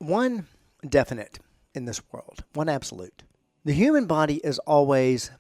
one definite in this world, one absolute. The human body is always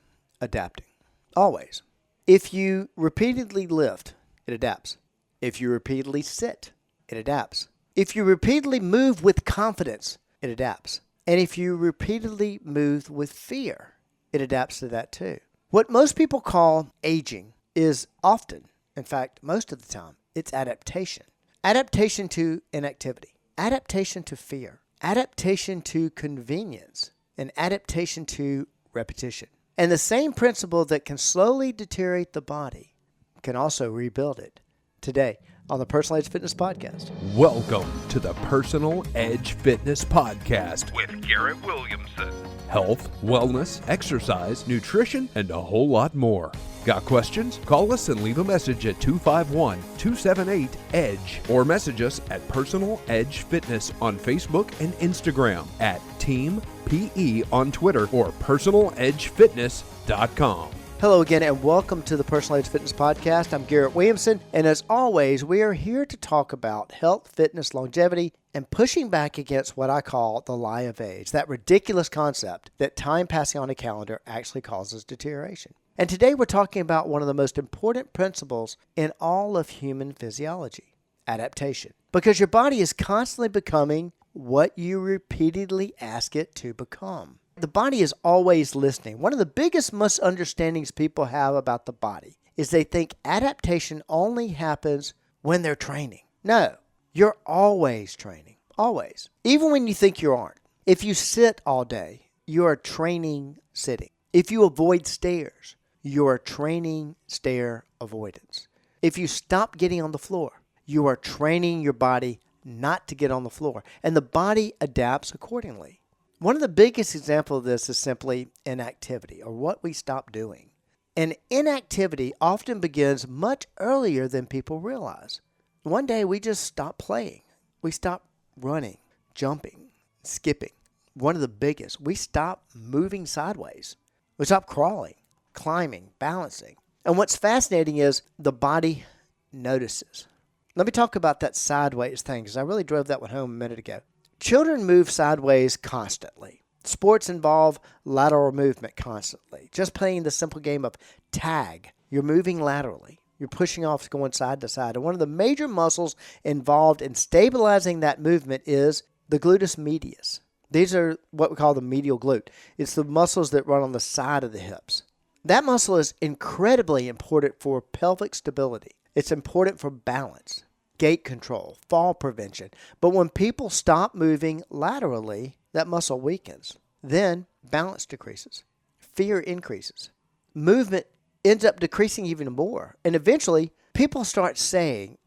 adapting. Always. If you repeatedly lift, it adapts. If you repeatedly sit, it adapts. If you repeatedly move with confidence, it adapts. And if you repeatedly move with fear, it adapts to that too. What most people call aging is often, in fact, most of the time, it's adaptation. Adaptation to inactivity, adaptation to fear, adaptation to convenience, and adaptation to repetition. And the same principle that can slowly deteriorate the body can also rebuild it. Today on the Personal Edge Fitness Podcast. Welcome to the Personal Edge Fitness Podcast with Garrett Williamson. Health, wellness, exercise, nutrition, and a whole lot more. Got questions? Call us and leave a message at 251-278-EDGE or message us at Personal Edge Fitness on Facebook and Instagram, at Team PE on Twitter, or personaledgefitness.com. Hello again and welcome to the Personal Edge Fitness Podcast. I'm Garrett Williamson, and as always, we are here to talk about health, fitness, longevity, and pushing back against what I call the lie of age, that ridiculous concept that time passing on a calendar actually causes deterioration. And today we're talking about one of the most important principles in all of human physiology, adaptation. Because your body is constantly becoming what you repeatedly ask it to become. The body is always listening. One of the biggest misunderstandings people have about the body is they think adaptation only happens when they're training. No, you're always training, always. Even when you think you aren't. If you sit all day, you are training sitting. If you avoid stairs, you are training stair avoidance. If you stop getting on the floor, you are training your body not to get on the floor. And the body adapts accordingly. One of the biggest examples of this is simply inactivity, or what we stop doing. And inactivity often begins much earlier than people realize. One day we just stop playing. We stop running, jumping, skipping. One of the biggest, we stop moving sideways. We stop crawling, climbing, balancing. And what's fascinating is the body notices. Let me talk about that sideways thing, because I really drove that one home a minute ago. Children move sideways constantly. Sports involve lateral movement constantly. Just playing the simple game of tag, you're moving laterally. You're pushing off, going side to side. And one of the major muscles involved in stabilizing that movement is the gluteus medius. These are what we call the medial glute. It's the muscles that run on the side of the hips. That muscle is incredibly important for pelvic stability. It's important for balance, gait control, fall prevention. But when people stop moving laterally, that muscle weakens. Then balance decreases. Fear increases. Movement ends up decreasing even more. And eventually, people start saying,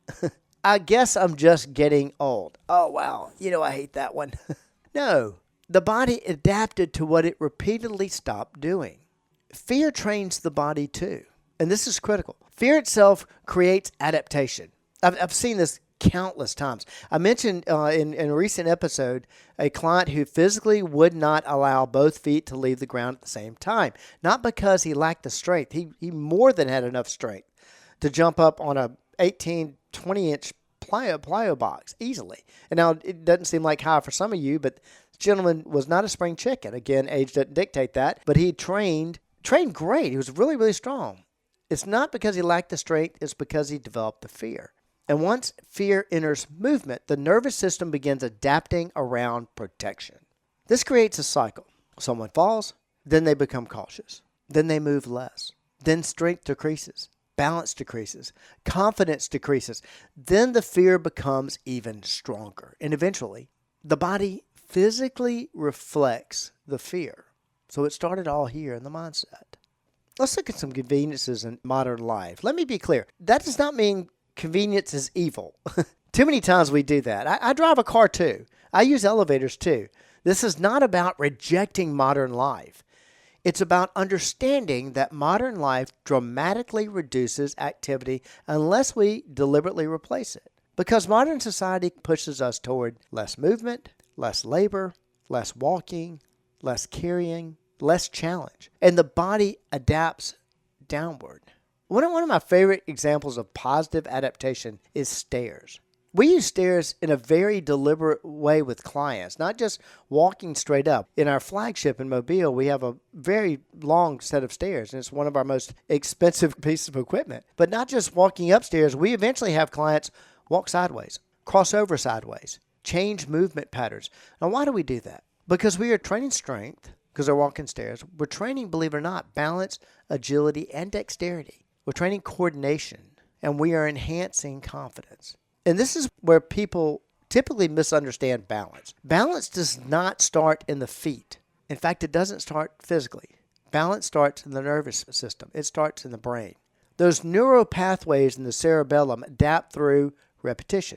I guess I'm just getting old. Oh, wow. I hate that one. No. The body adapted to what it repeatedly stopped doing. Fear trains the body too. And this is critical. Fear itself creates adaptation. I've seen this countless times. I mentioned in a recent episode a client who physically would not allow both feet to leave the ground at the same time. Not because he lacked the strength. He more than had enough strength to jump up on a 18, 20-inch plyo box easily. And now it doesn't seem like high for some of you, but this gentleman was not a spring chicken. Again, age doesn't dictate that. But he trained great. He was really, really strong. It's not because he lacked the strength. It's because he developed the fear. And once fear enters movement, the nervous system begins adapting around protection. This creates a cycle. Someone falls, then they become cautious. Then they move less. Then strength decreases. Balance decreases. Confidence decreases. Then the fear becomes even stronger. And eventually, the body physically reflects the fear. So it started all here in the mindset. Let's look at some conveniences in modern life. Let me be clear. That does not mean convenience is evil. Too many times we do that. I drive a car too. I use elevators too. This is not about rejecting modern life. It's about understanding that modern life dramatically reduces activity unless we deliberately replace it. Because modern society pushes us toward less movement, less labor, less walking, less carrying, less challenge. And the body adapts downward. One of my favorite examples of positive adaptation is stairs. We use stairs in a very deliberate way with clients, not just walking straight up. In our flagship in Mobile, we have a very long set of stairs, and it's one of our most expensive pieces of equipment. But not just walking upstairs, we eventually have clients walk sideways, cross over sideways, change movement patterns. Now, why do we do that? Because we are training strength, because they're walking stairs. We're training, believe it or not, balance, agility, and dexterity. We're training coordination, and we are enhancing confidence. And this is where people typically misunderstand balance. Balance does not start in the feet. In fact, it doesn't start physically. Balance starts in the nervous system. It starts in the brain. Those neural pathways in the cerebellum adapt through repetition.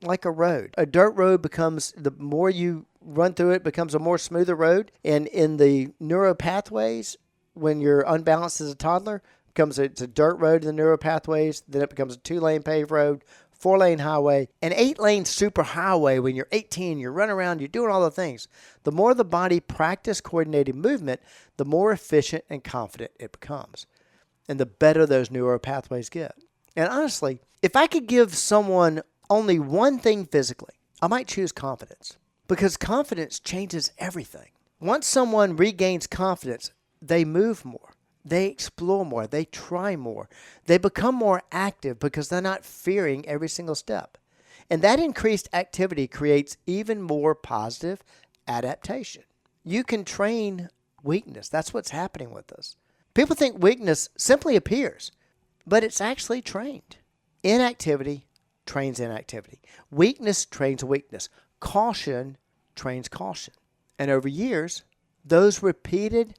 Like a road. A dirt road becomes, the more you run through it, becomes a more smoother road. And in the neural pathways, when you're unbalanced as a toddler, it's a dirt road in the neural pathways, then it becomes a 2-lane paved road, 4-lane highway, an 8-lane super highway. When you're 18, you're running around, you're doing all the things. The more the body practices coordinated movement, the more efficient and confident it becomes. And the better those neural pathways get. And honestly, if I could give someone only one thing physically, I might choose confidence. Because confidence changes everything. Once someone regains confidence, they move more. They explore more. They try more. They become more active because they're not fearing every single step. And that increased activity creates even more positive adaptation. You can train weakness. That's what's happening with us. People think weakness simply appears, but it's actually trained. Inactivity trains inactivity. Weakness trains weakness. Caution trains caution. And over years, those repeated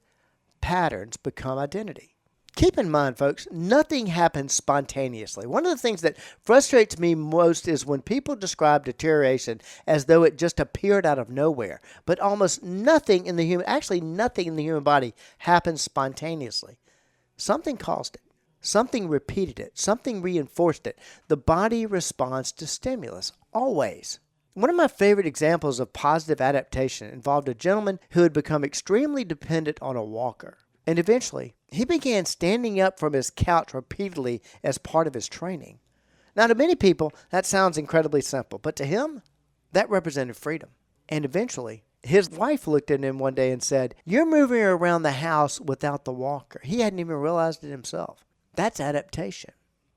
patterns become identity. Keep in mind, folks, nothing happens spontaneously. One of the things that frustrates me most is when people describe deterioration as though it just appeared out of nowhere. But almost nothing in the human body happens spontaneously. Something caused it. Something repeated it. Something reinforced it. The body responds to stimulus, always. One of my favorite examples of positive adaptation involved a gentleman who had become extremely dependent on a walker. And eventually, he began standing up from his couch repeatedly as part of his training. Now, to many people, that sounds incredibly simple, but to him, that represented freedom. And eventually, his wife looked at him one day and said, "You're moving around the house without the walker." He hadn't even realized it himself. That's adaptation.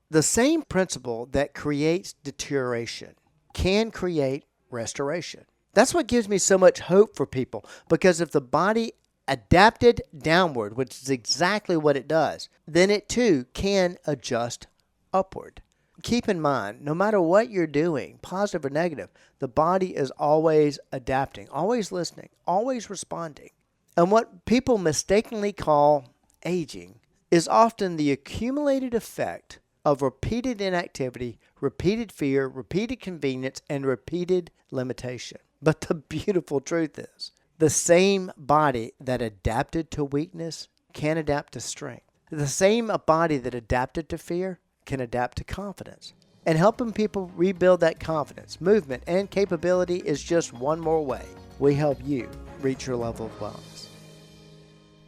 The same principle that creates deterioration can create restoration. That's what gives me so much hope for people, because if the body adapted downward, which is exactly what it does, then it too can adjust upward. Keep in mind, no matter what you're doing, positive or negative, the body is always adapting, always listening, always responding. And what people mistakenly call aging is often the accumulated effect of repeated inactivity, repeated fear, repeated convenience, and repeated limitation. But the beautiful truth is, the same body that adapted to weakness can adapt to strength. The same body that adapted to fear can adapt to confidence. And helping people rebuild that confidence, movement, and capability is just one more way we help you reach your level of wellness.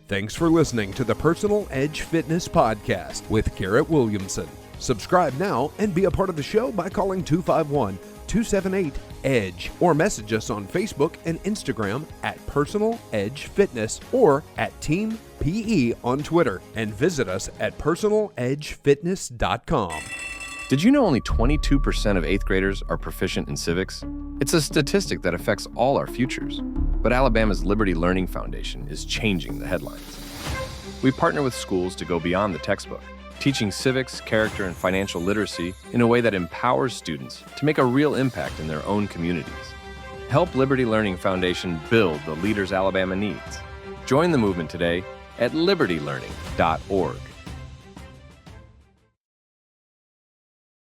Thanks for listening to the Personal Edge Fitness Podcast with Garrett Williamson. Subscribe now and be a part of the show by calling 251-278-EDGE or message us on Facebook and Instagram at Personal Edge Fitness or at Team PE on Twitter, and visit us at personaledgefitness.com. Did you know only 22% of 8th graders are proficient in civics? It's a statistic that affects all our futures. But Alabama's Liberty Learning Foundation is changing the headlines. We partner with schools to go beyond the textbook, teaching civics, character, and financial literacy in a way that empowers students to make a real impact in their own communities. Help Liberty Learning Foundation build the leaders Alabama needs. Join the movement today at libertylearning.org.